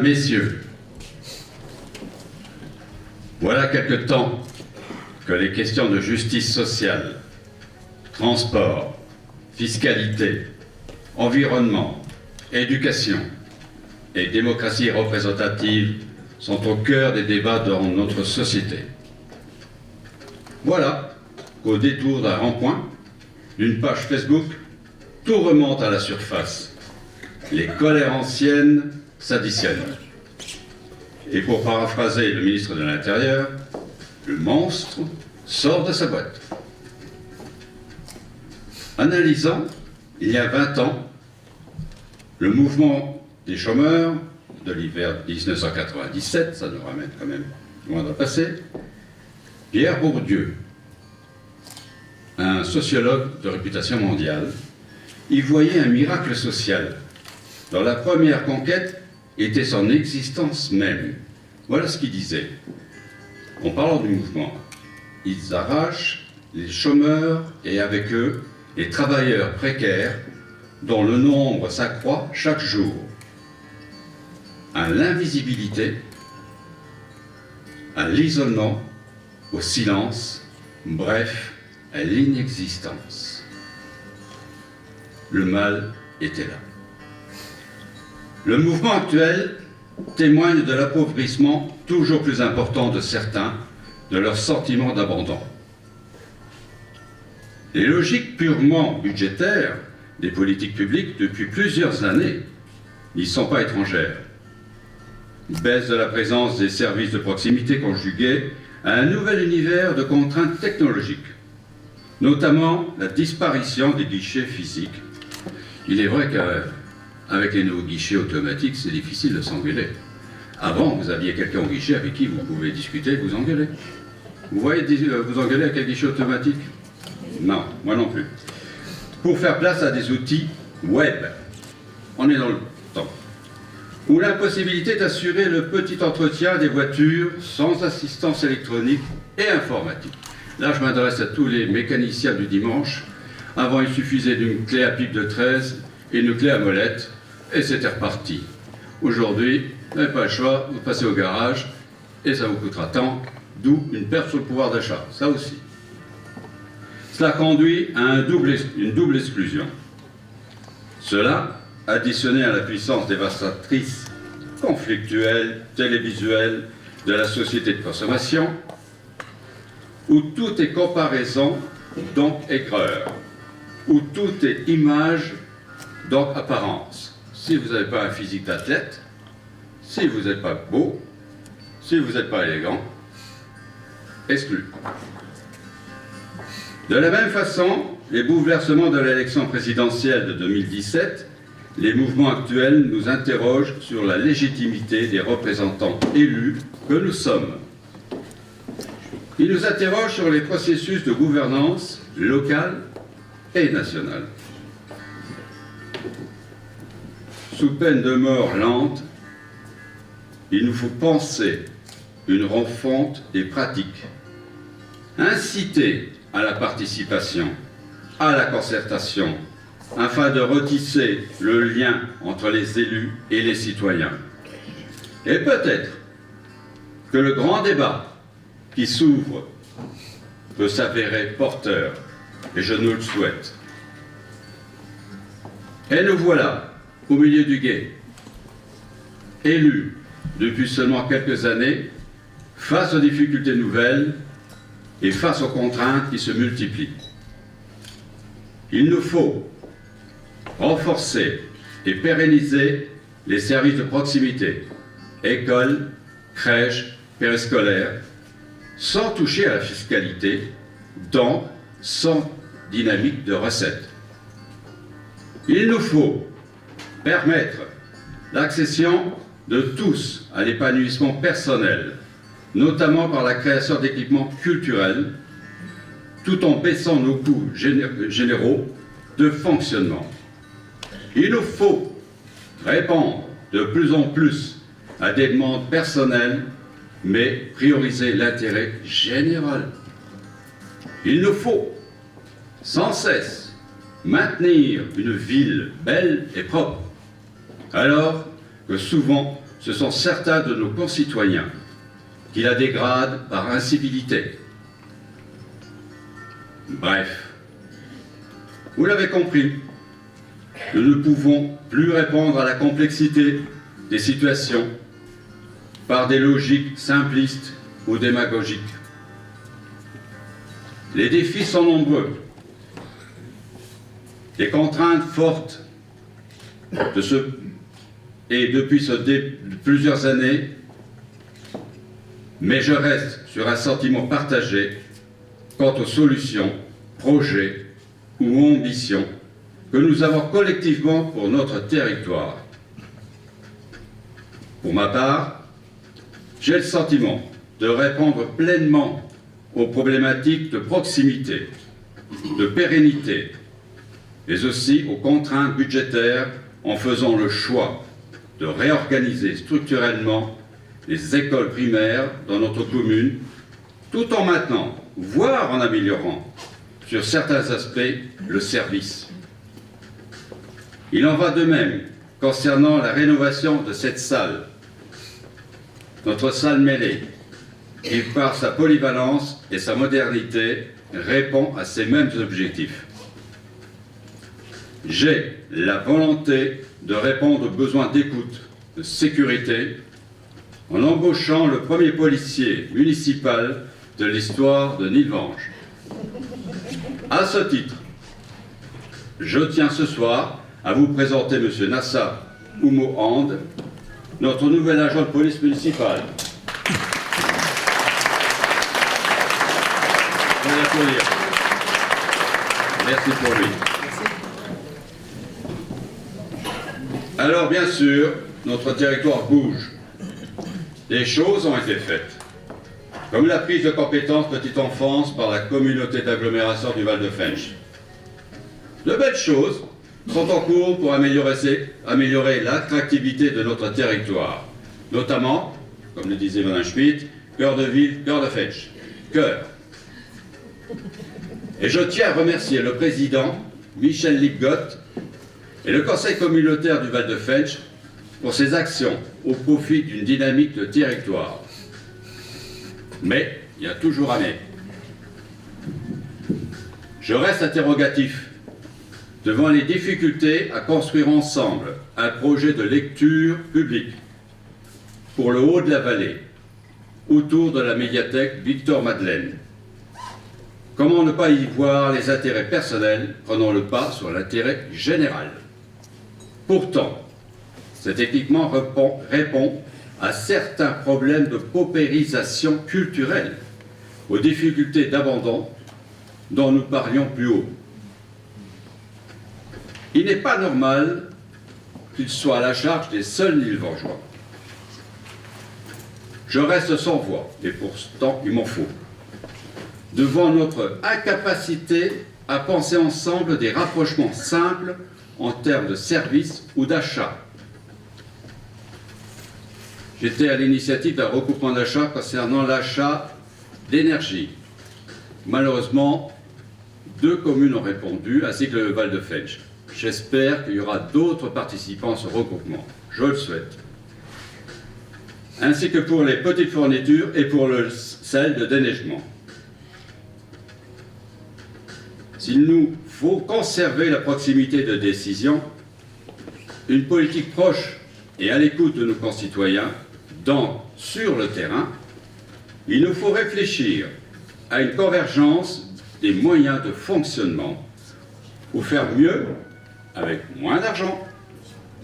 Messieurs, voilà quelque temps que les questions de justice sociale, transport, fiscalité, environnement, éducation et démocratie représentative sont au cœur des débats dans notre société. Voilà qu'au détour d'un rond-point, d'une page Facebook, tout remonte à la surface. Les colères anciennes s'additionnent. Et pour paraphraser le ministre de l'Intérieur, le monstre sort de sa boîte. Analysant, il y a 20 ans, le mouvement des chômeurs de l'hiver 1997, ça nous ramène quand même loin dans le passé, Pierre Bourdieu, un sociologue de réputation mondiale, y voyait un miracle social, dont la première conquête était son existence même. Voilà ce qu'il disait. En parlant du mouvement, ils arrachent les chômeurs et avec eux les travailleurs précaires dont le nombre s'accroît chaque jour, à l'invisibilité, à l'isolement, au silence, bref, à l'inexistence. Le mal était là. Le mouvement actuel témoigne de l'appauvrissement toujours plus important de certains, de leur sentiment d'abandon. Les logiques purement budgétaires des politiques publiques depuis plusieurs années n'y sont pas étrangères. Baisse de la présence des services de proximité conjuguée à un nouvel univers de contraintes technologiques, notamment la disparition des guichets physiques. Il est vrai qu'avec les nouveaux guichets automatiques, c'est difficile de s'engueuler. Avant, vous aviez quelqu'un au guichet avec qui vous pouvez discuter, vous engueuler. Vous voyez vous engueuler avec un guichet automatique? Non, moi non plus. Pour faire place à des outils web, on est dans le temps, où l'impossibilité d'assurer le petit entretien des voitures sans assistance électronique et informatique. Là, je m'adresse à tous les mécaniciens du dimanche. Avant, il suffisait d'une clé à pipe de 13 et une clé à molette, et c'était reparti. Aujourd'hui, vous n'avez pas le choix, vous passez au garage, et ça vous coûtera tant, d'où une perte sur le pouvoir d'achat, ça aussi. Cela conduit à une double exclusion. Cela, additionné à la puissance dévastatrice, conflictuelle, télévisuelle de la société de consommation, où tout est comparaison, donc aigreur, où tout est image, donc apparence. Si vous n'avez pas un physique d'athlète, si vous n'êtes pas beau, si vous n'êtes pas élégant, exclu. De la même façon, les bouleversements de l'élection présidentielle de 2017, les mouvements actuels nous interrogent sur la légitimité des représentants élus que nous sommes. Ils nous interrogent sur les processus de gouvernance locale et nationale. Sous peine de mort lente, il nous faut penser une refonte des pratiques, inciter à la participation, à la concertation, afin de retisser le lien entre les élus et les citoyens. Et peut-être que le grand débat qui s'ouvre peut s'avérer porteur, et je nous le souhaite. Et nous voilà au milieu du gué, élus depuis seulement quelques années, face aux difficultés nouvelles et face aux contraintes qui se multiplient. Il nous faut renforcer et pérenniser les services de proximité, écoles, crèches, périscolaires, sans toucher à la fiscalité, donc sans dynamique de recettes. Il nous faut permettre l'accession de tous à l'épanouissement personnel, notamment par la création d'équipements culturels, tout en baissant nos coûts généraux de fonctionnement. Il nous faut répondre de plus en plus à des demandes personnelles, mais prioriser l'intérêt général. Il nous faut sans cesse maintenir une ville belle et propre, alors que souvent ce sont certains de nos concitoyens qui la dégradent par incivilité. Bref, vous l'avez compris, nous ne pouvons plus répondre à la complexité des situations par des logiques simplistes ou démagogiques. Les défis sont nombreux. Les contraintes fortes depuis plusieurs années, mais je reste sur un sentiment partagé quant aux solutions, projets ou ambitions que nous avons collectivement pour notre territoire. Pour ma part, j'ai le sentiment de répondre pleinement aux problématiques de proximité, de pérennité, mais aussi aux contraintes budgétaires en faisant le choix de réorganiser structurellement les écoles primaires dans notre commune, tout en maintenant, voire en améliorant, sur certains aspects, le service. Il en va de même concernant la rénovation de cette salle, notre salle mêlée, qui par sa polyvalence et sa modernité répond à ces mêmes objectifs. J'ai la volonté de répondre aux besoins d'écoute, de sécurité, en embauchant le premier policier municipal de l'histoire de Nilvange. À ce titre, je tiens ce soir à vous présenter M. Nassa Oumo-Hand, notre nouvel agent de police municipale. Je vais l'applaudir. Merci pour lui. Alors, bien sûr, notre territoire bouge. Des choses ont été faites, comme la prise de compétences petite enfance par la communauté d'agglomération du Val-de-Fensch. De belles choses sont en cours pour améliorer l'attractivité de notre territoire, notamment, comme le disait Mme Schmitt, cœur de ville, cœur de Fensch. Cœur. Et je tiens à remercier le président Michel Lipgott et le conseil communautaire du Val-de-Fensch pour ses actions au profit d'une dynamique de territoire. Mais il y a toujours un mais. Je reste interrogatif devant les difficultés à construire ensemble un projet de lecture publique pour le haut de la vallée, autour de la médiathèque Victor-Madeleine. Comment ne pas y voir les intérêts personnels prenant le pas sur l'intérêt général? Pourtant, cet équipement répond à certains problèmes de paupérisation culturelle, aux difficultés d'abandon dont nous parlions plus haut. Il n'est pas normal qu'il soit à la charge des seuls Nilvangeois. Je reste sans voix, et pourtant il m'en faut, devant notre incapacité à penser ensemble des rapprochements simples en termes de services ou d'achat. J'étais à l'initiative d'un regroupement d'achat concernant l'achat d'énergie. Malheureusement, 2 communes ont répondu, ainsi que le Val-de-Fensch. J'espère qu'il y aura d'autres participants à ce regroupement. Je le souhaite. Ainsi que pour les petites fournitures et pour celles de déneigement. S'il nous faut conserver la proximité de décision, une politique proche et à l'écoute de nos concitoyens, sur le terrain, il nous faut réfléchir à une convergence des moyens de fonctionnement pour faire mieux avec moins d'argent,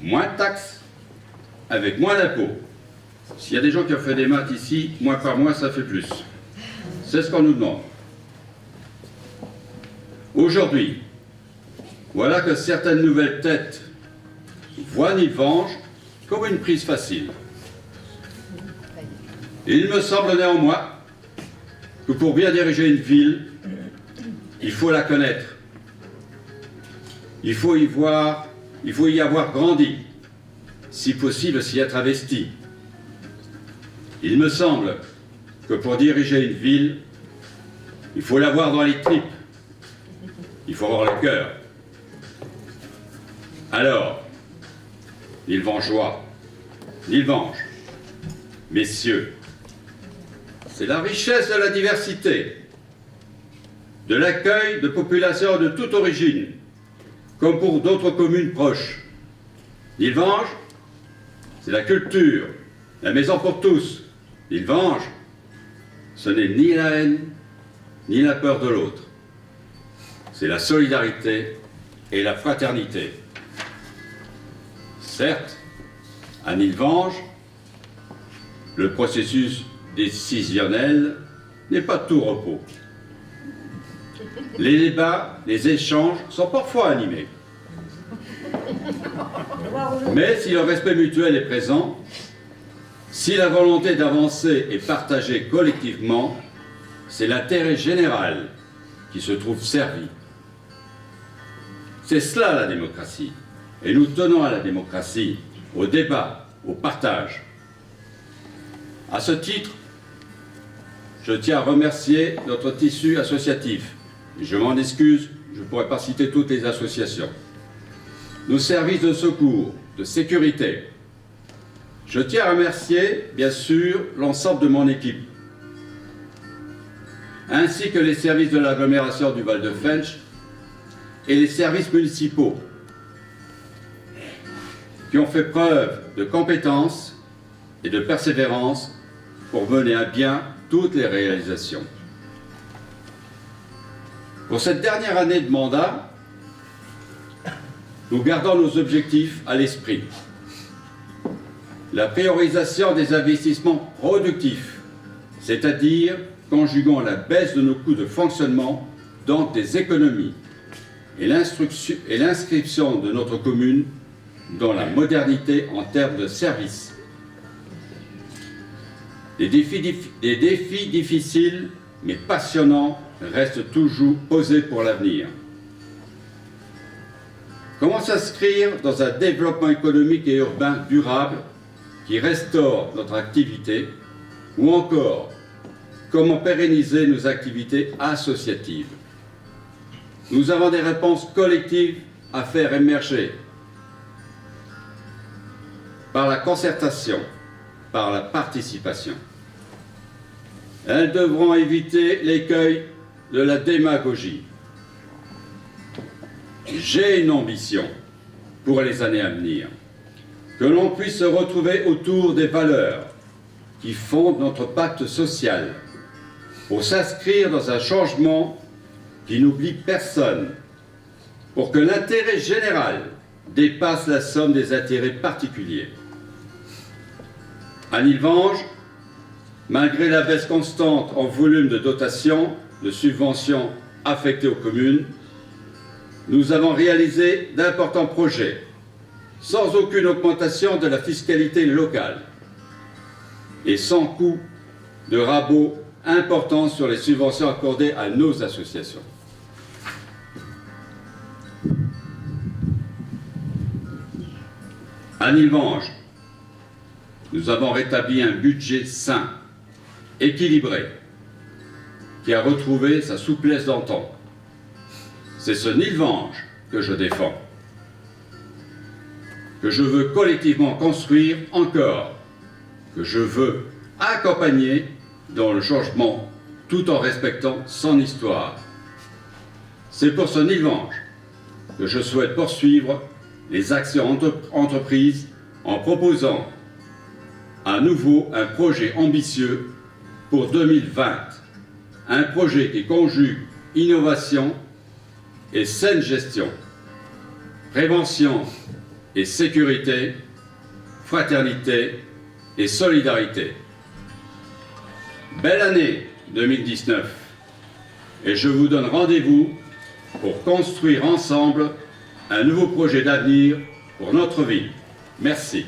moins de taxes, avec moins d'impôts. S'il y a des gens qui ont fait des maths ici, mois par mois, ça fait plus. C'est ce qu'on nous demande. Aujourd'hui, voilà que certaines nouvelles têtes voient Nilvange comme une prise facile. Il me semble néanmoins que pour bien diriger une ville, il faut la connaître. Il faut y avoir grandi, si possible s'y être investi. Il me semble que pour diriger une ville, il faut l'avoir dans les tripes. Il faut avoir le cœur. Alors, Nilvangeois, Nilvange. Messieurs, c'est la richesse de la diversité, de l'accueil de populations de toute origine, comme pour d'autres communes proches. Nilvange, c'est la culture, la maison pour tous. Nilvange, ce n'est ni la haine, ni la peur de l'autre. C'est la solidarité et la fraternité. Certes, à Nilvange, le processus décisionnel n'est pas de tout repos. Les débats, les échanges sont parfois animés. Mais si le respect mutuel est présent, si la volonté d'avancer est partagée collectivement, c'est l'intérêt général qui se trouve servi. C'est cela la démocratie. Et nous tenons à la démocratie, au débat, au partage. À ce titre, je tiens à remercier notre tissu associatif. Je m'en excuse, je ne pourrais pas citer toutes les associations. Nos services de secours, de sécurité. Je tiens à remercier, bien sûr, l'ensemble de mon équipe, ainsi que les services de l'agglomération du Val-de-Fensch et les services municipaux, qui ont fait preuve de compétence et de persévérance pour mener à bien toutes les réalisations. Pour cette dernière année de mandat, nous gardons nos objectifs à l'esprit. La priorisation des investissements productifs, c'est-à-dire conjuguant la baisse de nos coûts de fonctionnement dans des économies et l'inscription de notre commune dans la modernité en termes de services. Des défis difficiles mais passionnants restent toujours posés pour l'avenir. Comment s'inscrire dans un développement économique et urbain durable qui restaure notre activité, ou encore comment pérenniser nos activités associatives? Nous avons des réponses collectives à faire émerger par la concertation, par la participation. Elles devront éviter l'écueil de la démagogie. J'ai une ambition pour les années à venir, que l'on puisse se retrouver autour des valeurs qui fondent notre pacte social, pour s'inscrire dans un changement qui n'oublie personne, pour que l'intérêt général dépasse la somme des intérêts particuliers. À Nilvange, malgré la baisse constante en volume de dotations, de subventions affectées aux communes, nous avons réalisé d'importants projets, sans aucune augmentation de la fiscalité locale et sans coût de rabot important sur les subventions accordées à nos associations. À Nilvange, nous avons rétabli un budget sain, équilibré, qui a retrouvé sa souplesse d'antan. C'est ce Nilvange que je défends, que je veux collectivement construire encore, que je veux accompagner dans le changement tout en respectant son histoire. C'est pour ce Nilvange que je souhaite poursuivre les actions entreprises en proposant à nouveau un projet ambitieux pour 2020, un projet qui conjugue innovation et saine gestion, prévention et sécurité, fraternité et solidarité. Belle année 2019 et je vous donne rendez-vous pour construire ensemble un nouveau projet d'avenir pour notre ville. Merci.